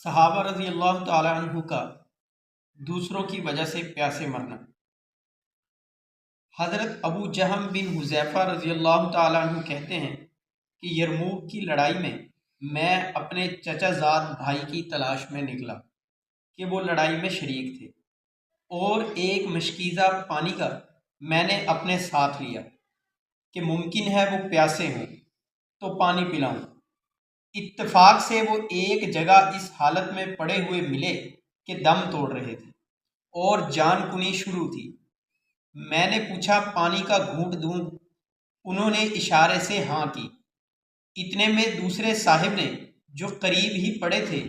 صحابہ رضی اللہ تعالی عنہ کا دوسروں کی وجہ سے پیاسے مرنا۔ حضرت ابو جہم بن حذیفہ رضی اللہ تعالی عنہ کہتے ہیں کہ یرموک کی لڑائی میں اپنے چچا زاد بھائی کی تلاش میں نکلا کہ وہ لڑائی میں شریک تھے، اور ایک مشکیزہ پانی کا میں نے اپنے ساتھ لیا کہ ممکن ہے وہ پیاسے ہوں تو پانی پلاؤں۔ اتفاق سے وہ ایک جگہ اس حالت میں پڑے ہوئے ملے کہ دم توڑ رہے تھے اور جان کنی شروع تھی۔ میں نے پوچھا پانی کا گھونٹ دوں؟ انہوں نے اشارے سے ہاں کی۔ اتنے میں دوسرے صاحب نے، جو قریب ہی پڑے تھے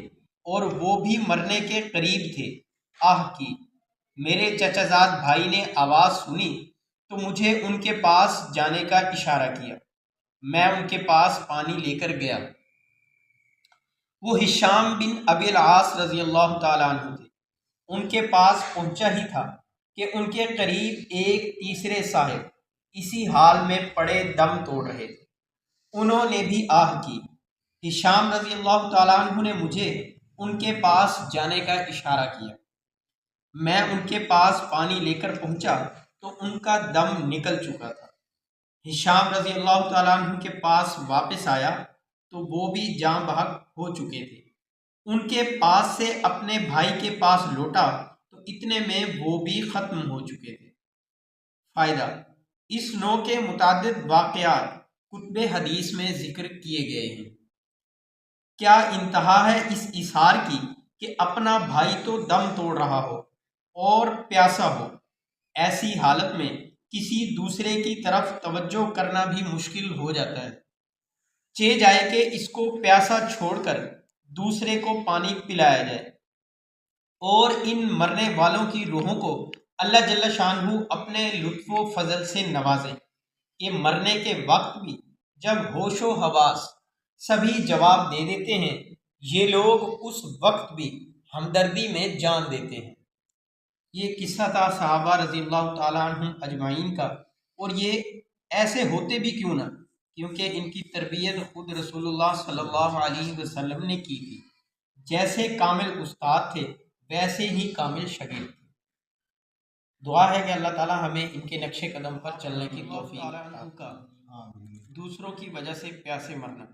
اور وہ بھی مرنے کے قریب تھے، آہ کی۔ میرے چچا زاد بھائی نے آواز سنی تو مجھے ان کے پاس جانے کا اشارہ کیا۔ میں ان کے پاس پانی لے کر گیا۔ وہ ہشام بن ابی العاص رضی اللہ تعالیٰ عنہ تھے۔ ان کے پاس پہنچا ہی تھا کہ ان کے قریب ایک تیسرے صاحب اسی حال میں پڑے دم توڑ رہے تھے۔ انہوں نے بھی آہ کی۔ ہشام رضی اللہ تعالیٰ عنہ نے مجھے ان کے پاس جانے کا اشارہ کیا۔ میں ان کے پاس پانی لے کر پہنچا تو ان کا دم نکل چکا تھا۔ ہشام رضی اللہ تعالیٰ عنہ کے پاس واپس آیا تو وہ بھی جاں بحق ہو چکے تھے۔ ان کے پاس سے اپنے بھائی کے پاس لوٹا تو اتنے میں وہ بھی ختم ہو چکے تھے۔ فائدہ: اس نوع کے متعدد واقعات کتب حدیث میں ذکر کیے گئے ہیں۔ کیا انتہا ہے اس ایثار کی کہ اپنا بھائی تو دم توڑ رہا ہو اور پیاسا ہو، ایسی حالت میں کسی دوسرے کی طرف توجہ کرنا بھی مشکل ہو جاتا ہے۔ چہ جائے کہ اس کو پیاسا چھوڑ کر دوسرے کو پانی پلایا جائے، اور ان مرنے والوں کی روحوں کو اللہ جل شانہ اپنے لطف و فضل سے نوازے کہ مرنے کے وقت بھی جب ہوش و حواس سبھی جواب دے دیتے ہیں، یہ لوگ اس وقت بھی ہمدردی میں جان دیتے ہیں۔ یہ قصہ تھا صحابہ رضی اللہ تعالیٰ عنہ اجمعین کا، اور یہ ایسے ہوتے بھی کیوں نہ، کیونکہ ان کی تربیت خود رسول اللہ صلی اللہ علیہ وسلم نے کی تھی۔ جیسے کامل استاد تھے ویسے ہی کامل شاگرد تھے۔ دعا ہے کہ اللہ تعالیٰ ہمیں ان کے نقش قدم پر چلنے کی توفیق عطا۔ دوسروں کی وجہ سے پیاسے مرنا۔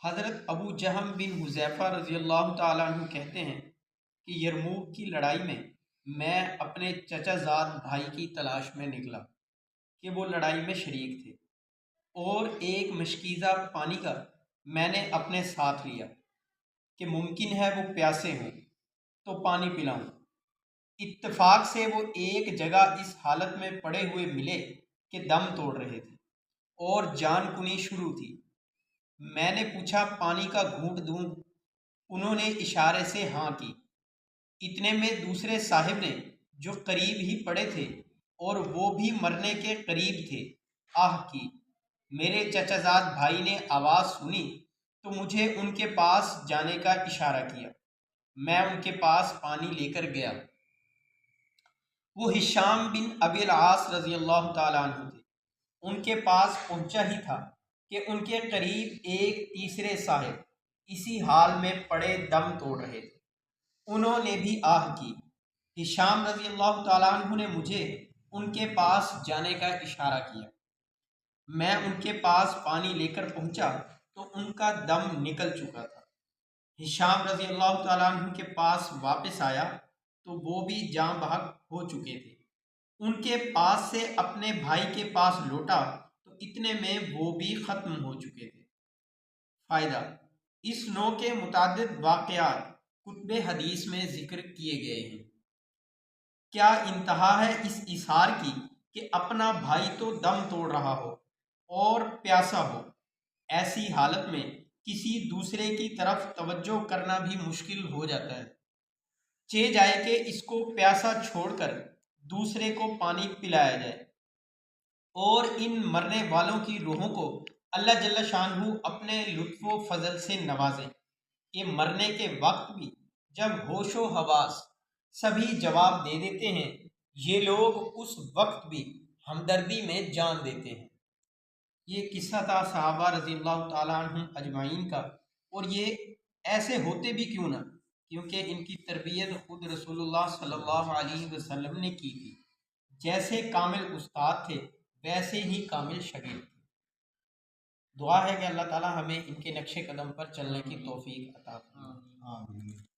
حضرت ابو جہم بن حذیفہ رضی اللہ تعالیٰ عنہ کہتے ہیں کہ یرموک کی لڑائی میں اپنے چچا زاد بھائی کی تلاش میں نکلا کہ وہ لڑائی میں شریک تھے، اور ایک مشکیزہ پانی کا میں نے اپنے ساتھ لیا کہ ممکن ہے وہ پیاسے ہوں تو پانی پلاؤں۔ اتفاق سے وہ ایک جگہ اس حالت میں پڑے ہوئے ملے کہ دم توڑ رہے تھے اور جان کنی شروع تھی۔ میں نے پوچھا پانی کا گھونٹ دوں؟ انہوں نے اشارے سے ہاں کی۔ اتنے میں دوسرے صاحب نے، جو قریب ہی پڑے تھے اور وہ بھی مرنے کے قریب تھے، آہ کی۔ میرے چچا زاد بھائی نے آواز سنی تو مجھے ان کے پاس جانے کا اشارہ کیا۔ میں ان کے پاس پانی لے کر گیا۔ وہ ہشام بن ابی العاص رضی اللہ تعالیٰ عنہ تھے۔ ان کے پاس پہنچا ہی تھا کہ ان کے قریب ایک تیسرے صاحب اسی حال میں پڑے دم توڑ رہے تھے۔ انہوں نے بھی آہ کی۔ ہشام رضی اللہ تعالیٰ عنہ نے مجھے ان کے پاس جانے کا اشارہ کیا۔ میں ان کے پاس پانی لے کر پہنچا تو ان کا دم نکل چکا تھا۔ ہشام رضی اللہ تعالیٰ عنہ کے پاس واپس آیا تو وہ بھی جاں بحق ہو چکے تھے۔ ان کے پاس سے اپنے بھائی کے پاس لوٹا تو اتنے میں وہ بھی ختم ہو چکے تھے۔ فائدہ: اس نوع کے متعدد واقعات کتب حدیث میں ذکر کیے گئے ہیں۔ کیا انتہا ہے اس ایثار کی کہ اپنا بھائی تو دم توڑ رہا ہو اور پیاسا ہو، ایسی حالت میں کسی دوسرے کی طرف توجہ کرنا بھی مشکل ہو جاتا ہے۔ چہ جائے کہ اس کو پیاسا چھوڑ کر دوسرے کو پانی پلایا جائے، اور ان مرنے والوں کی روحوں کو اللہ جل شانہ اپنے لطف و فضل سے نوازے کہ مرنے کے وقت بھی جب ہوش و حواس سبھی جواب دے دیتے ہیں، یہ لوگ اس وقت بھی ہمدردی میں جان دیتے ہیں۔ یہ قصہ تھا صحابہ رضی اللہ تعالیٰ عنہ اجمعین کا، اور یہ ایسے ہوتے بھی کیوں نہ، کیونکہ ان کی تربیت خود رسول اللہ صلی اللہ علیہ وسلم نے کی تھی۔ جیسے کامل استاد تھے ویسے ہی کامل شاگرد تھے۔ دعا ہے کہ اللہ تعالی ہمیں ان کے نقش قدم پر چلنے کی توفیق عطا فرمائے۔